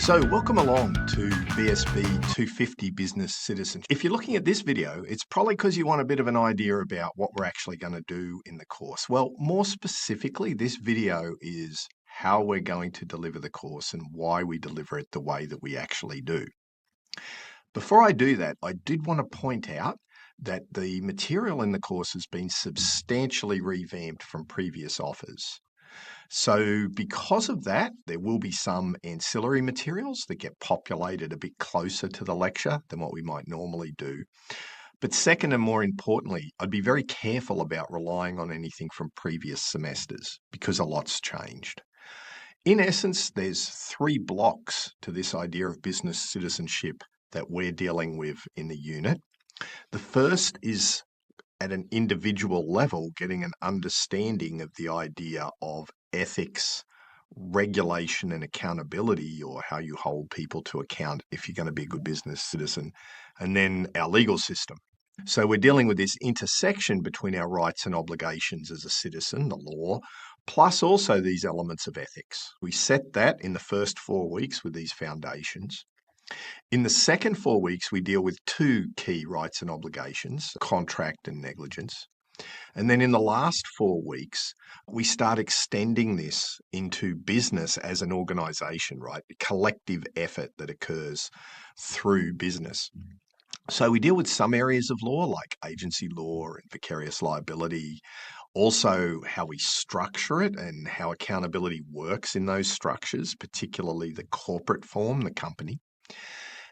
So welcome along to BSB250 Business Citizen. If you're looking at this video, it's probably because you want a bit of an idea about what we're actually going to do in the course. Well, more specifically, this video is how we're going to deliver the course and why we deliver it the way that we actually do. Before I do that, I did want to point out that the material in the course has been substantially revamped from previous offers. So because of that, there will be some ancillary materials that get populated a bit closer to the lecture than what we might normally do. But second and more importantly, I'd be very careful about relying on anything from previous semesters because a lot's changed. In essence, there's 3 blocks to this idea of business citizenship that we're dealing with in the unit. The first is at an individual level, getting an understanding of the idea of ethics, regulation and accountability, or how you hold people to account if you're going to be a good business citizen, and then our legal system. So we're dealing with this intersection between our rights and obligations as a citizen, the law, plus also these elements of ethics. We set that in the first 4 weeks with these foundations. In the second 4 weeks, we deal with 2 key rights and obligations, contract and negligence. And then in the last 4 weeks, we start extending this into business as an organization, right? A collective effort that occurs through business. So we deal with some areas of law like agency law and vicarious liability, also how we structure it and how accountability works in those structures, particularly the corporate form, the company.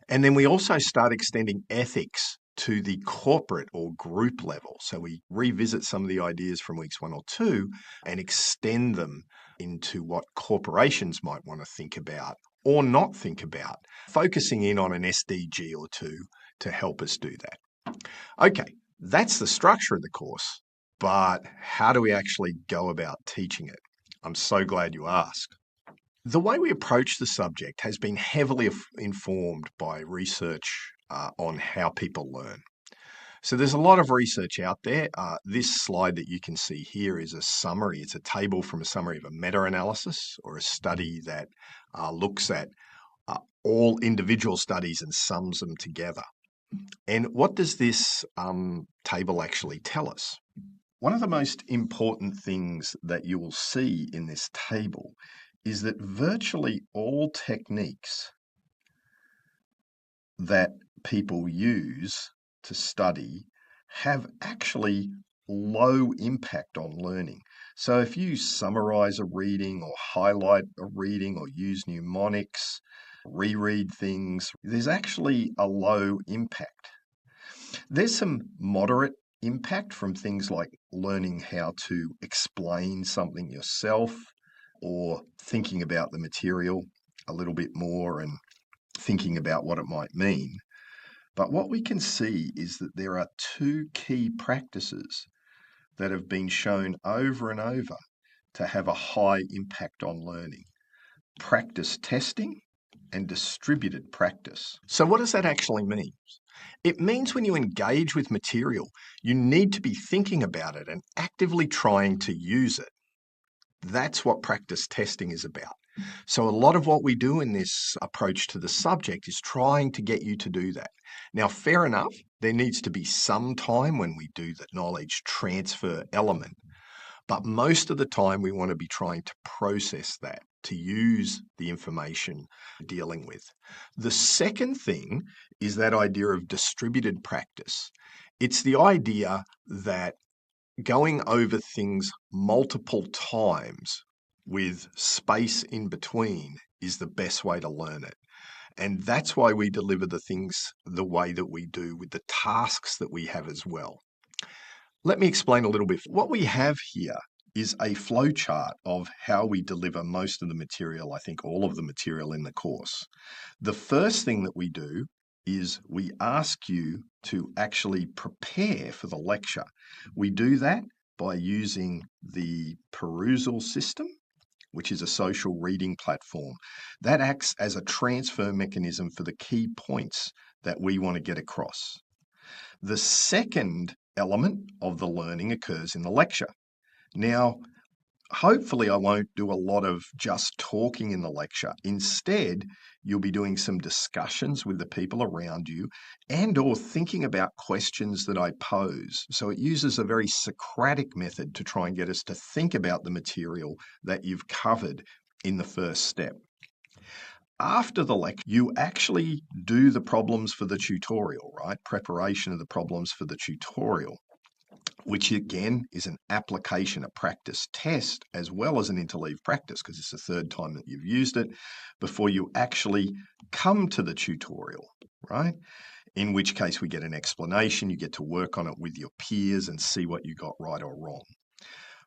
And then we also start extending ethics to the corporate or group level. So we revisit some of the ideas from weeks 1 or 2 and extend them into what corporations might want to think about or not think about, focusing in on an SDG or 2 to help us do that. Okay, that's the structure of the course, but how do we actually go about teaching it? I'm so glad you asked. The way we approach the subject has been heavily informed by research on how people learn. So there's a lot of research out there. This slide that you can see here is a summary. It's a table from a summary of a meta-analysis or a study that looks at all individual studies and sums them together. And what does this table actually tell us? One of the most important things that you will see in this table is that virtually all techniques that people use to study have actually low impact on learning. So if you summarize a reading or highlight a reading or use mnemonics, reread things, there's actually a low impact. There's some moderate impact from things like learning how to explain something yourself, or thinking about the material a little bit more and thinking about what it might mean. But what we can see is that there are 2 key practices that have been shown over and over to have a high impact on learning: practice testing and distributed practice. So what does that actually mean? It means when you engage with material, you need to be thinking about it and actively trying to use it. That's what practice testing is about. So a lot of what we do in this approach to the subject is trying to get you to do that. Now, fair enough, there needs to be some time when we do the knowledge transfer element, but most of the time we want to be trying to process that, to use the information we're dealing with. The second thing is that idea of distributed practice. It's the idea that going over things multiple times with space in between is the best way to learn it. And that's why we deliver the things the way that we do with the tasks that we have as well. Let me explain a little bit. What we have here is a flow chart of how we deliver most of the material, I think all of the material in the course. The first thing that we do is we ask you to actually prepare for the lecture. We do that by using the perusal system, which is a social reading platform. That acts as a transfer mechanism for the key points that we want to get across. The second element of the learning occurs in the lecture. Now, hopefully I won't do a lot of just talking in the lecture. Instead, you'll be doing some discussions with the people around you and or thinking about questions that I pose. So it uses a very Socratic method to try and get us to think about the material that you've covered in the first step. After the lecture, you actually do the problems for the tutorial, right? Preparation of the problems for the tutorial, which again is an application, a practice test, as well as an interleave practice, because it's the third time that you've used it before you actually come to the tutorial, right? In which case we get an explanation, you get to work on it with your peers and see what you got right or wrong.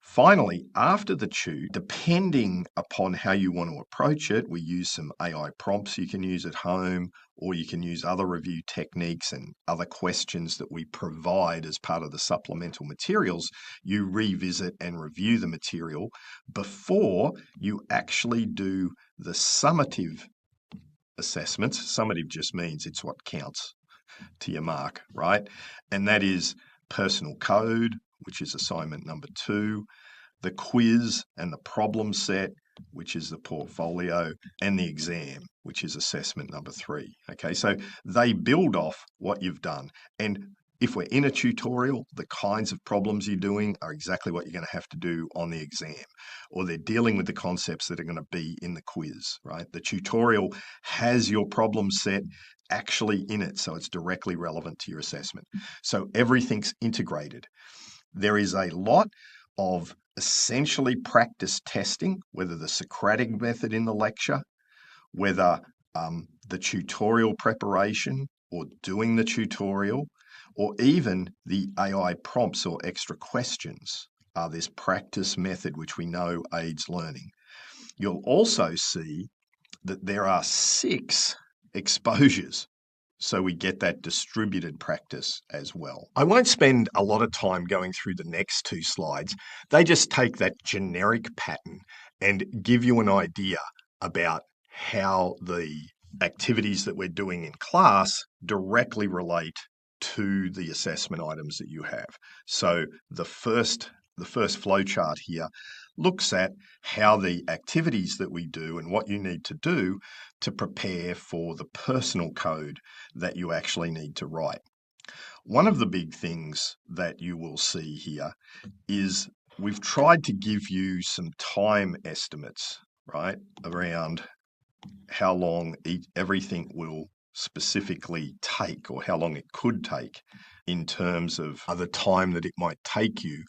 Finally, after the tube, depending upon how you want to approach it, we use some AI prompts you can use at home, or you can use other review techniques and other questions that we provide as part of the supplemental materials. You revisit and review the material before you actually do the summative assessments. Summative just means it's what counts to your mark, right? And that is personal code, which is assignment number 2, the quiz and the problem set, which is the portfolio, and the exam, which is assessment number 3. Okay, so they build off what you've done. And if we're in a tutorial, the kinds of problems you're doing are exactly what you're going to have to do on the exam, or they're dealing with the concepts that are going to be in the quiz, right? The tutorial has your problem set actually in it, so it's directly relevant to your assessment. So everything's integrated. There is a lot of essentially practice testing, whether the Socratic method in the lecture, whether the tutorial preparation or doing the tutorial, or even the AI prompts or extra questions are this practice method which we know aids learning. You'll also see that there are 6 exposures, so we get that distributed practice as well. I won't spend a lot of time going through the next 2 slides. They just take that generic pattern and give you an idea about how the activities that we're doing in class directly relate to the assessment items that you have. So the first flowchart here looks at how the activities that we do and what you need to do to prepare for the personal code that you actually need to write. One of the big things that you will see here is we've tried to give you some time estimates, right, around how long everything will specifically take, or how long it could take in terms of the time that it might take you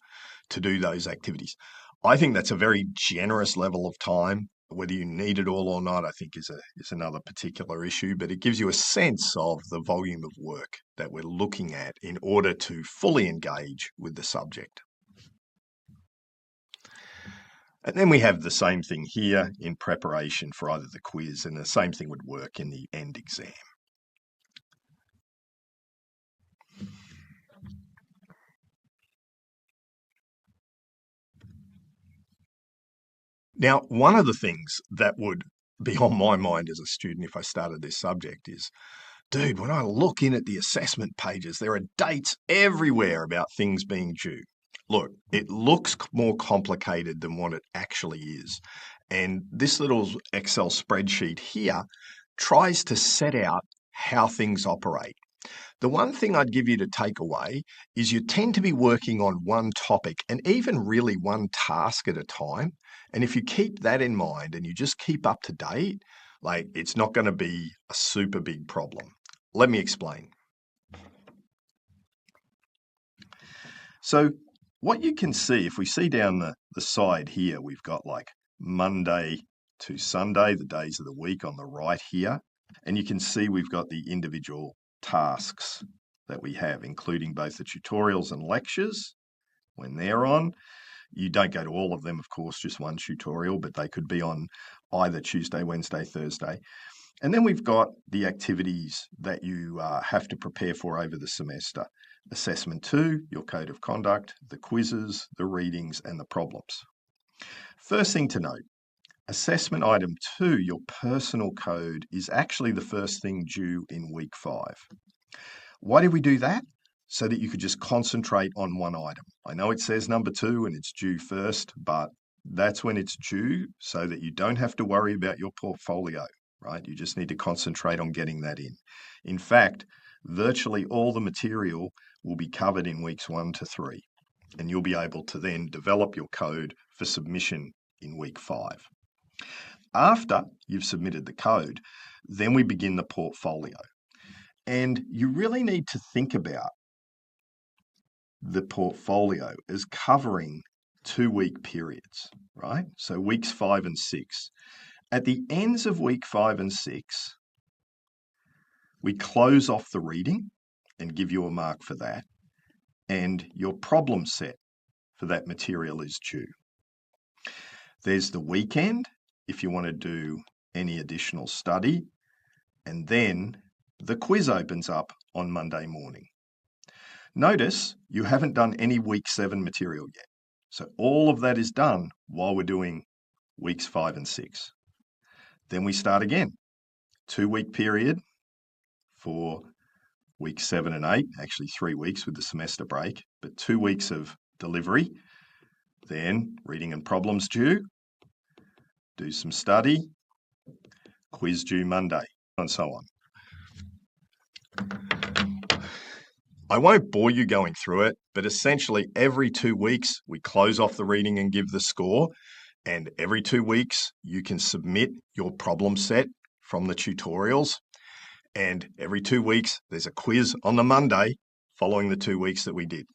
to do those activities. I think that's a very generous level of time. Whether you need it all or not, I think is another particular issue, but it gives you a sense of the volume of work that we're looking at in order to fully engage with the subject. And then we have the same thing here in preparation for either the quiz, and the same thing would work in the end exam. Now, one of the things that would be on my mind as a student if I started this subject is, dude, when I look in at the assessment pages, there are dates everywhere about things being due. Look, it looks more complicated than what it actually is. And this little Excel spreadsheet here tries to set out how things operate. The one thing I'd give you to take away is you tend to be working on one topic and even really one task at a time. And if you keep that in mind and you just keep up to date, like, it's not going to be a super big problem. Let me explain. So what you can see, if we see down the side here, we've got like Monday to Sunday, the days of the week on the right here. And you can see we've got the individual tasks that we have, including both the tutorials and lectures when they're on. You don't go to all of them, of course, just one tutorial, but they could be on either Tuesday, Wednesday, Thursday. And then we've got the activities that you have to prepare for over the semester. Assessment 2, your code of conduct, the quizzes, the readings, and the problems. First thing to note, assessment item 2, your personal code, is actually the first thing due in week 5. Why did we do that? So that you could just concentrate on one item. I know it says number 2 and it's due first, but that's when it's due, so that you don't have to worry about your portfolio, right? You just need to concentrate on getting that in. In fact, virtually all the material will be covered in weeks 1 to 3, and you'll be able to then develop your code for submission in week 5. After you've submitted the code, then we begin the portfolio. And you really need to think about the portfolio as covering 2-week periods, right? So weeks 5 and 6. At the ends of week 5 and 6, we close off the reading and give you a mark for that. And your problem set for that material is due. There's the weekend if you want to do any additional study. And then the quiz opens up on Monday morning. Notice you haven't done any week 7 material yet. So all of that is done while we're doing weeks 5 and 6. Then we start again. 2-week period for weeks 7 and 8, actually 3 weeks with the semester break, but 2 weeks of delivery. Then reading and problems due, do some study, quiz due Monday, and so on. I won't bore you going through it, but essentially every 2 weeks we close off the reading and give the score, and every 2 weeks you can submit your problem set from the tutorials, and every 2 weeks there's a quiz on the Monday following the 2 weeks that we did.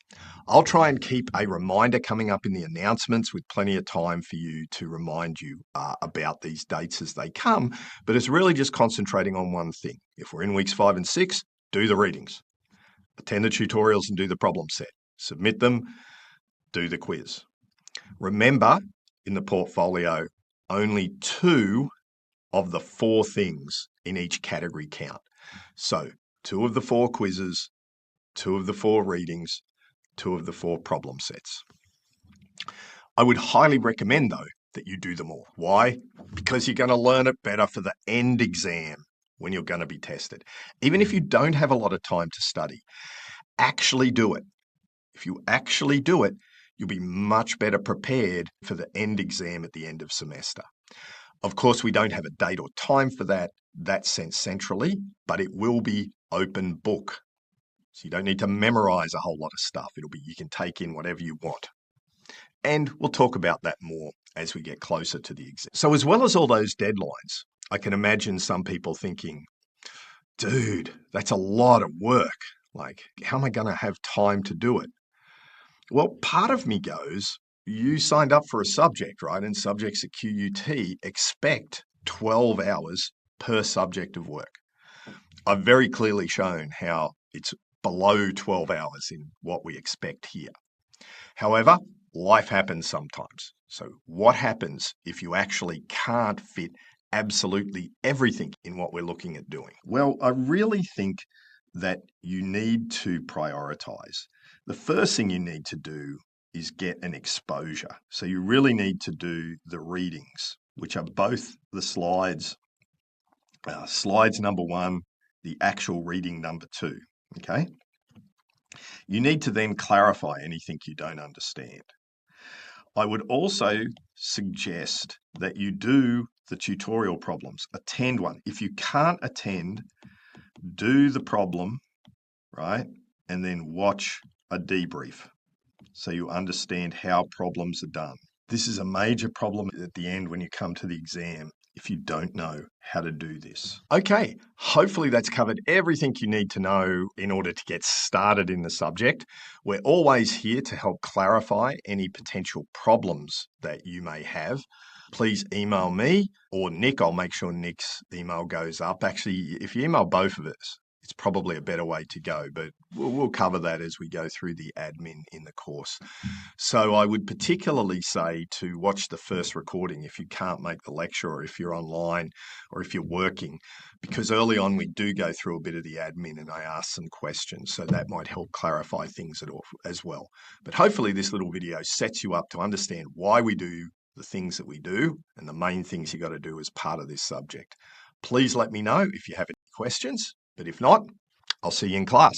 I'll try and keep a reminder coming up in the announcements with plenty of time for you to remind you about these dates as they come, but it's really just concentrating on one thing. If we're in weeks 5 and 6, do the readings. Attend the tutorials and do the problem set. Submit them, do the quiz. Remember, in the portfolio, only 2 of the 4 things in each category count. So 2 of the 4 quizzes, 2 of the 4 readings, 2 of the 4 problem sets. I would highly recommend, though, that you do them all. Why? Because you're going to learn it better for the end exam when you're going to be tested. Even if you don't have a lot of time to study, actually do it. If you actually do it, you'll be much better prepared for the end exam at the end of semester. Of course, we don't have a date or time for that. That's sent centrally, but it will be open book. So you don't need to memorize a whole lot of stuff. You can take in whatever you want. And we'll talk about that more as we get closer to the exam. So as well as all those deadlines, I can imagine some people thinking, dude, that's a lot of work. Like, how am I going to have time to do it? Well, part of me goes, you signed up for a subject, right? And subjects at QUT expect 12 hours per subject of work. I've very clearly shown how it's below 12 hours in what we expect here. However, life happens sometimes. So what happens if you actually can't fit absolutely everything in what we're looking at doing? Well, I really think that you need to prioritize. The first thing you need to do is get an exposure. So you really need to do the readings, which are both the slides, slides number 1, the actual reading number 2, okay? You need to then clarify anything you don't understand. I would also suggest that you do the tutorial problems, attend one. If you can't attend, do the problem, right? And then watch a debrief so you understand how problems are done. This is a major problem at the end when you come to the exam if you don't know how to do this. Okay, hopefully that's covered everything you need to know in order to get started in the subject. We're always here to help clarify any potential problems that you may have. Please email me or Nick. I'll make sure Nick's email goes up. Actually, if you email both of us, it's probably a better way to go, but we'll cover that as we go through the admin in the course. So I would particularly say to watch the first recording if you can't make the lecture or if you're online or if you're working, because early on we do go through a bit of the admin and I ask some questions, so that might help clarify things as well. But hopefully this little video sets you up to understand why we do the things that we do and the main things you got to do as part of this subject. Please let me know if you have any questions. But if not, I'll see you in class.